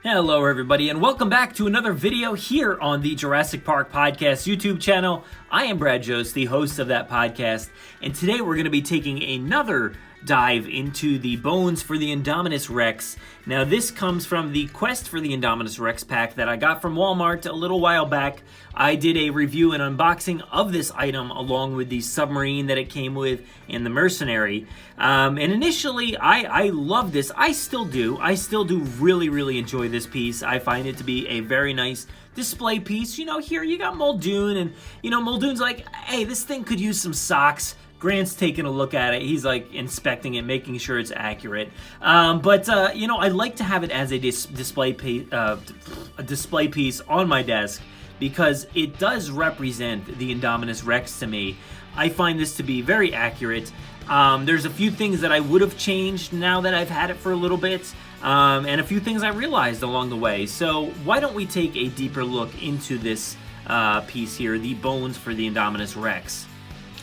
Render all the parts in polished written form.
Hello everybody and welcome back to another video here on the Jurassic Park Podcast YouTube channel. I am Brad Jost, the host of that podcast, and today we're going to be taking another dive into the bones for the Indominus Rex. Now this comes from the Quest for the Indominus Rex pack that I got from Walmart a little while back. I did a review and unboxing of this item along with the submarine that it came with and the mercenary. And initially I loved this. I still do really enjoy this piece. I find it to be a very nice display piece. You know, here you got Muldoon, and you know, Muldoon's like, hey, this thing could use some socks. Grant's taking a look at it. He's like inspecting it, making sure it's accurate. But you know, I like to have it as a display piece on my desk because it does represent the Indominus Rex to me. I find this to be very accurate. There's a few things that I would have changed now that I've had it for a little bit, and a few things I realized along the way. So why don't we take a deeper look into this piece here, the bones for the Indominus Rex.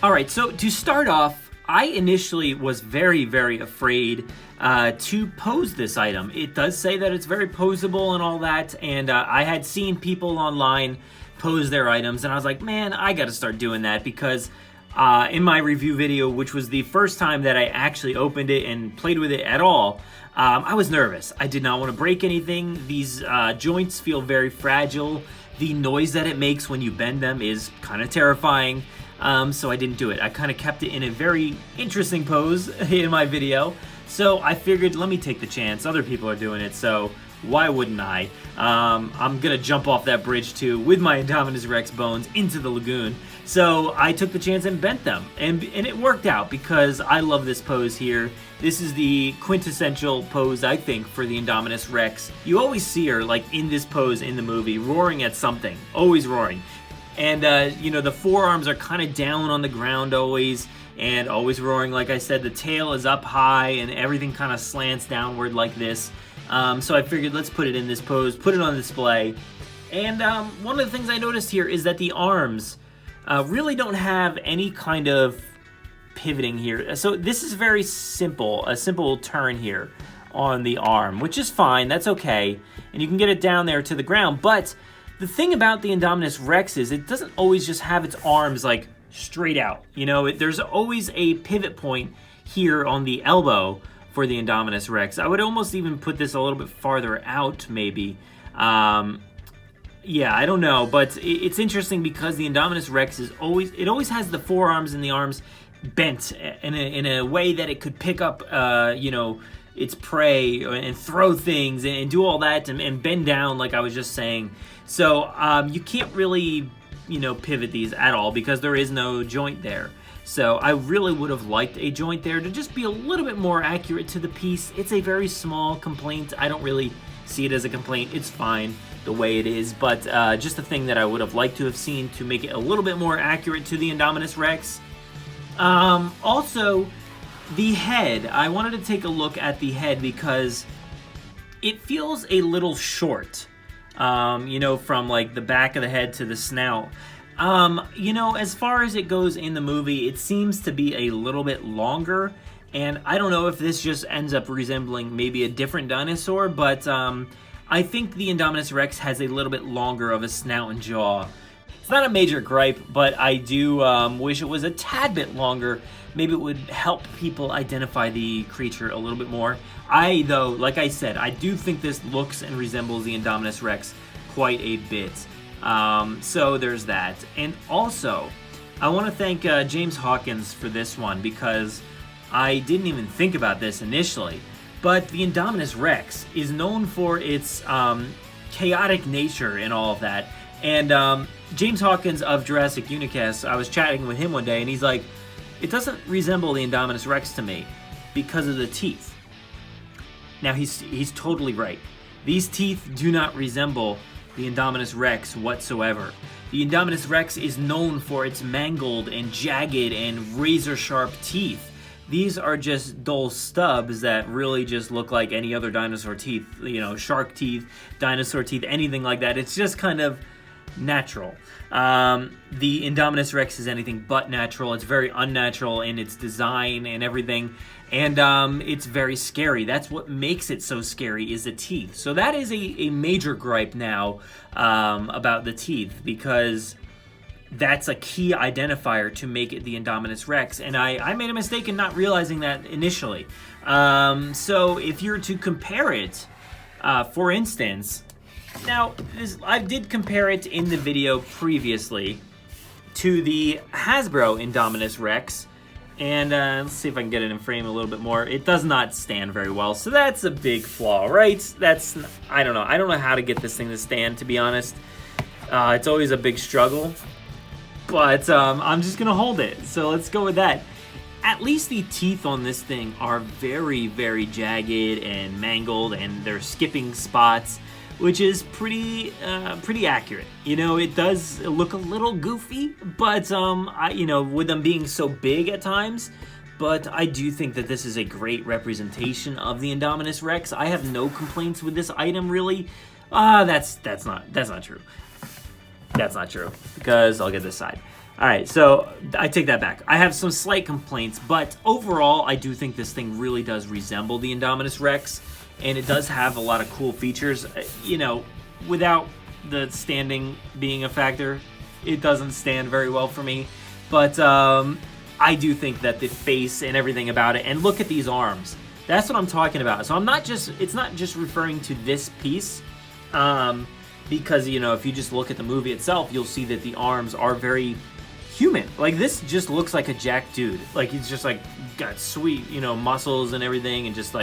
Alright, so to start off, I initially was very afraid to pose this item. It does say that it's very poseable and all that, and I had seen people online pose their items, and I was like, man, I gotta start doing that because in my review video, which was the first time that I actually opened it and played with it at all, I was nervous. I did not want to break anything. These joints feel very fragile. The noise that it makes when you bend them is kind of terrifying. So I didn't do it. I kind of kept it in a very interesting pose in my video. So I figured, let me take the chance. Other people are doing it, so why wouldn't I? I'm going to jump off that bridge too with my Indominus Rex bones into the lagoon. So I took the chance and bent them. And it worked out because I love this pose here. This is the quintessential pose, I think, for the Indominus Rex. You always see her, like, in this pose in the movie, roaring at something. Always roaring. And, you know, the forearms are kind of down on the ground always, and always roaring. Like I said, the tail is up high, and everything kind of slants downward like this. So I figured, let's put it in this pose, put it on display. And one of the things I noticed here is that the arms really don't have any kind of pivoting here. So this is very simple, a simple turn here on the arm, which is fine, that's okay. And you can get it down there to the ground, but the thing about the Indominus Rex is it doesn't always just have its arms like straight out. You know, there's always a pivot point here on the elbow for the Indominus Rex. I would almost even put this a little bit farther out, maybe. Yeah, I don't know, but it's interesting because the Indominus Rex is always has the forearms and the arms bent in a way that it could pick up, you know, its prey and throw things and do all that and bend down, like I was just saying. So you can't really, you know, pivot these at all because there is no joint there. So I really would have liked a joint there to just be a little bit more accurate to the piece. It's a very small complaint. I don't really see it as a complaint. It's fine the way it is, but just a thing that I would have liked to have seen to make it a little bit more accurate to the Indominus Rex. Also, the head. I wanted to take a look at the head because it feels a little short. You know, from like the back of the head to the snout. You know, as far as it goes in the movie, it seems to be a little bit longer, and I don't know if this just ends up resembling maybe a different dinosaur, but I think the Indominus Rex has a little bit longer of a snout and jaw. It's not a major gripe, but I do wish it was a tad bit longer. Maybe it would help people identify the creature a little bit more. Though, like I said, I do think this looks and resembles the Indominus Rex quite a bit. So there's that. And also, I want to thank James Hawkins for this one because I didn't even think about this initially. But the Indominus Rex is known for its chaotic nature and all of that. And James Hawkins of Jurassic Unicast, I was chatting with him one day, and he's like, it doesn't resemble the Indominus Rex to me because of the teeth. Now, he's totally right. These teeth do not resemble the Indominus Rex whatsoever. The Indominus Rex is known for its mangled and jagged and razor-sharp teeth. These are just dull stubs that really just look like any other dinosaur teeth. You know, shark teeth, dinosaur teeth, anything like that. It's just kind of natural. The Indominus Rex is anything but natural. It's very unnatural in its design and everything, and it's very scary. That's what makes it so scary, is the teeth. So that is a major gripe now about the teeth, because that's a key identifier to make it the Indominus Rex, and I made a mistake in not realizing that initially. So if you're to compare it, for instance, now I did compare it in the video previously to the Hasbro Indominus Rex, and let's see if I can get it in frame a little bit more. It does not stand very well, so that's a big flaw, right? I don't know how to get this thing to stand, to be honest. It's always a big struggle. But I'm just going to hold it. So let's go with that. At least the teeth on this thing are very, very jagged and mangled, and they're skipping spots, which is pretty accurate. You know, it does look a little goofy, but with them being so big at times. But I do think that this is a great representation of the Indominus Rex. I have no complaints with this item, really. That's not true. That's not true, because I'll get this side. All right, so I take that back. I have some slight complaints, but overall, I do think this thing really does resemble the Indominus Rex, and it does have a lot of cool features. Without the standing being a factor, it doesn't stand very well for me. But I do think that the face and everything about it, and look at these arms. That's what I'm talking about. So it's not just referring to this piece. Because, if you just look at the movie itself, you'll see that the arms are very human. Like, this just looks like a jacked dude. Like, he's just, got sweet, muscles and everything, and just,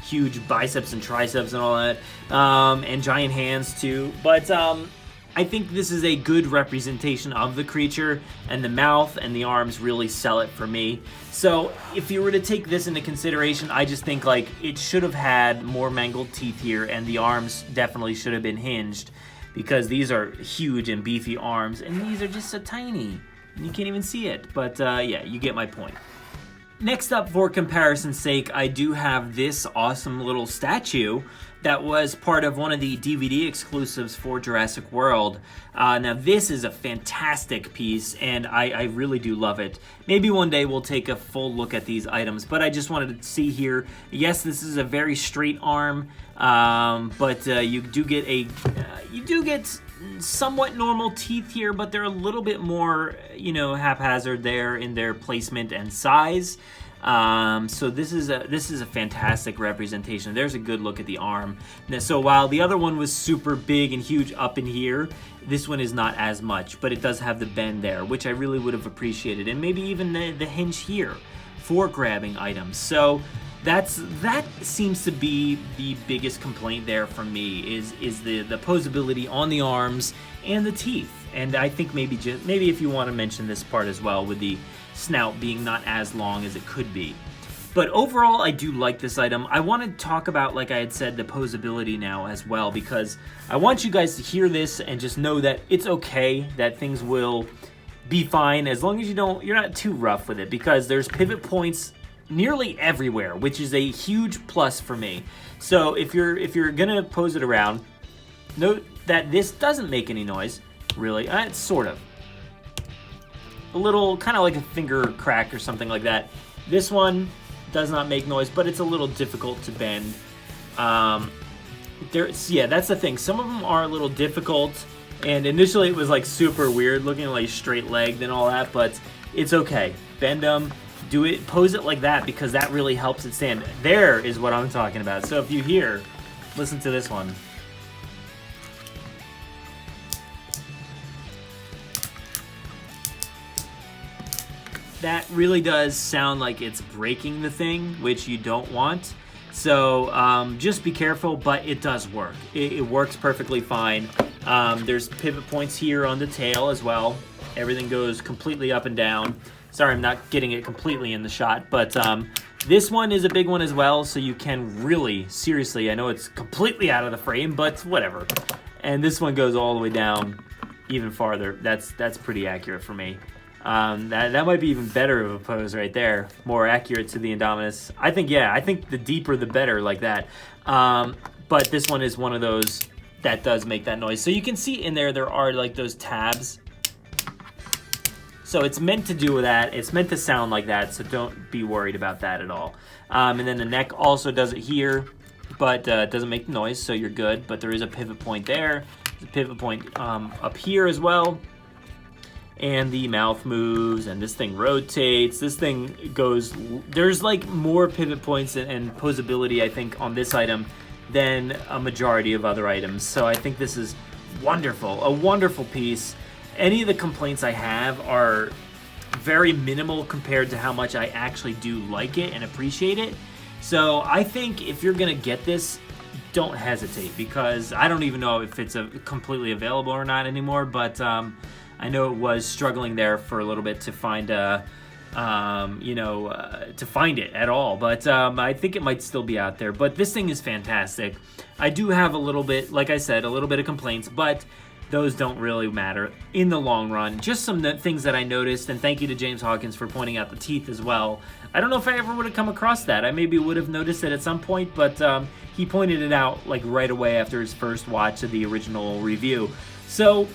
huge biceps and triceps and all that. And giant hands, too. But, I think this is a good representation of the creature, and the mouth and the arms really sell it for me. So, if you were to take this into consideration, I just think, it should have had more mangled teeth here, and the arms definitely should have been hinged, because these are huge and beefy arms, and these are just so tiny, and you can't even see it. But, yeah, you get my point. Next up, for comparison's sake, I do have this awesome little statue that was part of one of the DVD exclusives for Jurassic World. Now, this is a fantastic piece, and I really do love it. Maybe one day we'll take a full look at these items, but I just wanted to see here. Yes, this is a very straight arm, but you do get somewhat normal teeth here, but they're a little bit more, haphazard there in their placement and size. So this is a fantastic representation. There's a good look at the arm. Now, so while the other one was super big and huge up in here, this one is not as much, but it does have the bend there, which I really would have appreciated, and maybe even the hinge here for grabbing items. So that seems to be the biggest complaint there for me, is the posability on the arms and the teeth. And I think maybe if you want to mention this part as well, with the snout being not as long as it could be. But overall, I do like this item. I want to talk about, like I had said, the posability now as well, because I want you guys to hear this and just know that it's okay, that things will be fine as long as you're not too rough with it, because there's pivot points nearly everywhere, which is a huge plus for me. So if you're gonna pose it around, note that this doesn't make any noise, really. It's sort of a little, kind of like a finger crack or something like that. This one does not make noise, but it's a little difficult to bend. That's the thing. Some of them are a little difficult, and initially it was super weird looking, straight legged and all that, but it's okay. Bend them, do it, pose it like that, because that really helps it stand. There is what I'm talking about. So if you hear, listen to this one. That really does sound like it's breaking the thing, which you don't want. So just be careful, but it does work. It works perfectly fine. There's pivot points here on the tail as well. Everything goes completely up and down. Sorry, I'm not getting it completely in the shot, but this one is a big one as well, so you can really, seriously, I know it's completely out of the frame, but whatever. And this one goes all the way down even farther. That's pretty accurate for me. That might be even better of a pose right there. More accurate to the Indominus. I think the deeper the better, like that. But this one is one of those, that does make that noise. So you can see in there are like those tabs. So it's meant to do that. It's meant to sound like that, so don't be worried about that at all. And then the neck also does it here, but it doesn't make the noise, so you're good. But there is a pivot point there. There's a pivot point up here as well. And the mouth moves, and this thing rotates. This thing goes... There's like more pivot points and posability, I think, on this item than a majority of other items. So I think this is wonderful. A wonderful piece. Any of the complaints I have are very minimal compared to how much I actually do like it and appreciate it. So I think if you're gonna get this, don't hesitate, because I don't even know if it's completely available or not anymore, but I know it was struggling there for a little bit to find to find it at all, but I think it might still be out there. But this thing is fantastic. I do have a little bit, like I said, a little bit of complaints, but those don't really matter in the long run. Just some things that I noticed, and thank you to James Hawkins for pointing out the teeth as well. I don't know if I ever would have come across that. I maybe would have noticed it at some point, but he pointed it out like right away after his first watch of the original review. So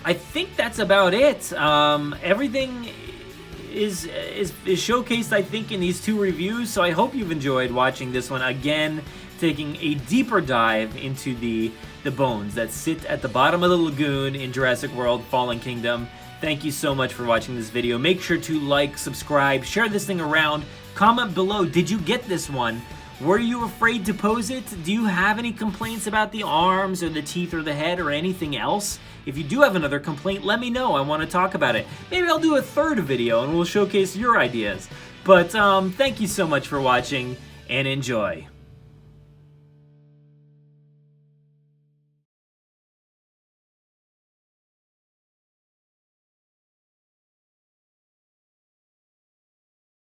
I think that's about it. Everything is showcased, I think, in these two reviews, so I hope you've enjoyed watching this one again, taking a deeper dive into the bones that sit at the bottom of the lagoon in Jurassic World Fallen Kingdom. Thank you so much for watching this video. Make sure to like, subscribe, share this thing around, comment below, did you get this one? Were you afraid to pose it? Do you have any complaints about the arms or the teeth or the head or anything else? If you do have another complaint, let me know. I want to talk about it. Maybe I'll do a third video and we'll showcase your ideas. But thank you so much for watching, and enjoy.